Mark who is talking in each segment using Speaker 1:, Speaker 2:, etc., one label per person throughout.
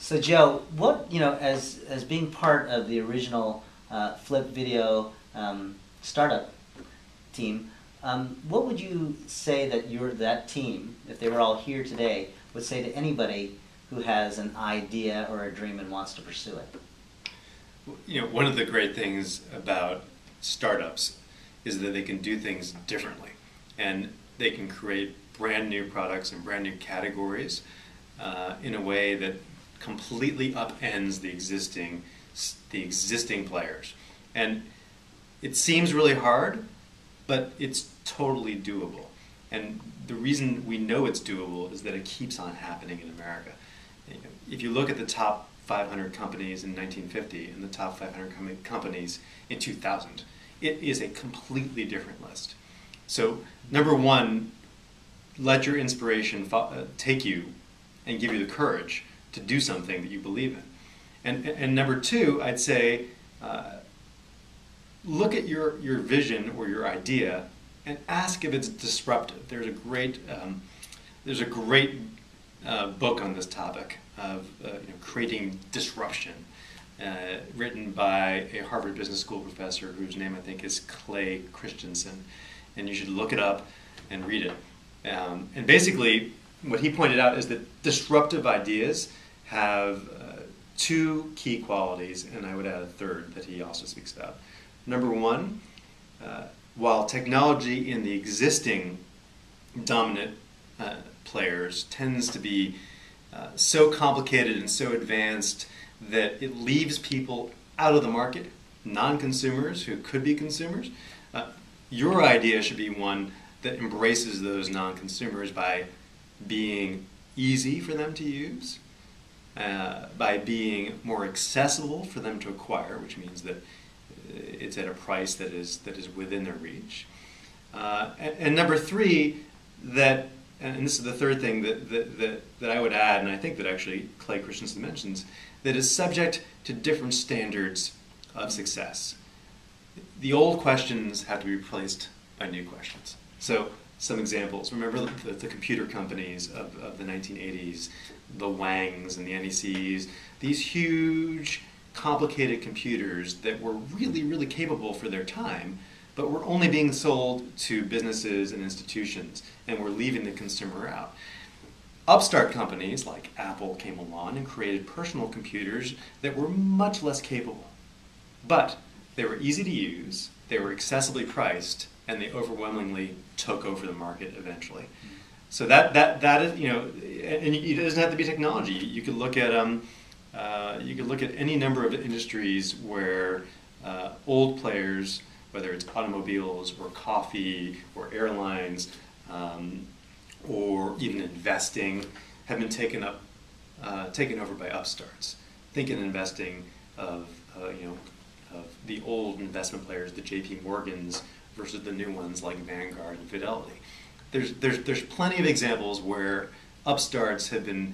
Speaker 1: So Joe, what, as being part of the original Flip Video startup team, what would you say that that team, if they were all here today, would say to anybody who has an idea or a dream and wants to pursue it?
Speaker 2: One of the great things about startups is that they can do things differently, and they can create brand new products and brand new categories in a way that completely upends the existing players. And it seems really hard, but it's totally doable. And the reason we know it's doable is that it keeps on happening in America. If you look at the top 500 companies in 1950 and the top 500 companies in 2000, it is a completely different list. So, number one, let your inspiration take you and give you the courage to do something that you believe in. And number two, I'd say, look at your vision or your idea and ask if it's disruptive. There's a great book on this topic of creating disruption, written by a Harvard Business School professor whose name I think is Clay Christensen, and you should look it up and read it. And basically, what he pointed out is that disruptive ideas have two key qualities, and I would add a third that he also speaks about. Number one, while technology in the existing dominant players tends to be so complicated and so advanced that it leaves people out of the market, non-consumers who could be consumers, your idea should be one that embraces those non-consumers by being easy for them to use, by being more accessible for them to acquire, which means that it's at a price that is within their reach. And number three, and this is the third thing that I would add, and I think that actually Clay Christensen mentions, that is subject to different standards of success. The old questions have to be replaced by new questions. So some examples. Remember the computer companies of the 1980s, the Wangs and the NECs, these huge, complicated computers that were really, really capable for their time, but were only being sold to businesses and institutions, and were leaving the consumer out. Upstart companies like Apple came along and created personal computers that were much less capable. But they were easy to use, they were accessibly priced, and they overwhelmingly took over the market eventually. So that is, and it doesn't have to be technology. You could look at any number of industries where old players, whether it's automobiles or coffee or airlines or even investing, have been taken over by upstarts. Think in investing of the old investment players, the J.P. Morgans, versus the new ones like Vanguard and Fidelity. There's plenty of examples where upstarts have been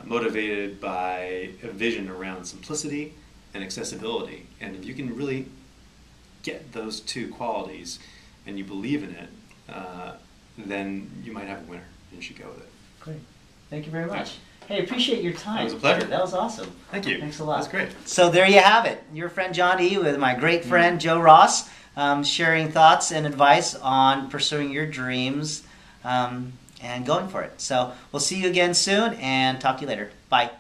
Speaker 2: motivated by a vision around simplicity and accessibility. And if you can really get those two qualities and you believe in it, then you might have a winner and you should go with it.
Speaker 1: Great. Thank you very much. Hey, appreciate your time.
Speaker 2: It was a pleasure.
Speaker 1: That was awesome.
Speaker 2: Thank you.
Speaker 1: Thanks a lot.
Speaker 2: That's great.
Speaker 1: So there you have it. Your friend John E. with my great friend Joe Ross, sharing thoughts and advice on pursuing your dreams and going for it. So we'll see you again soon and talk to you later. Bye.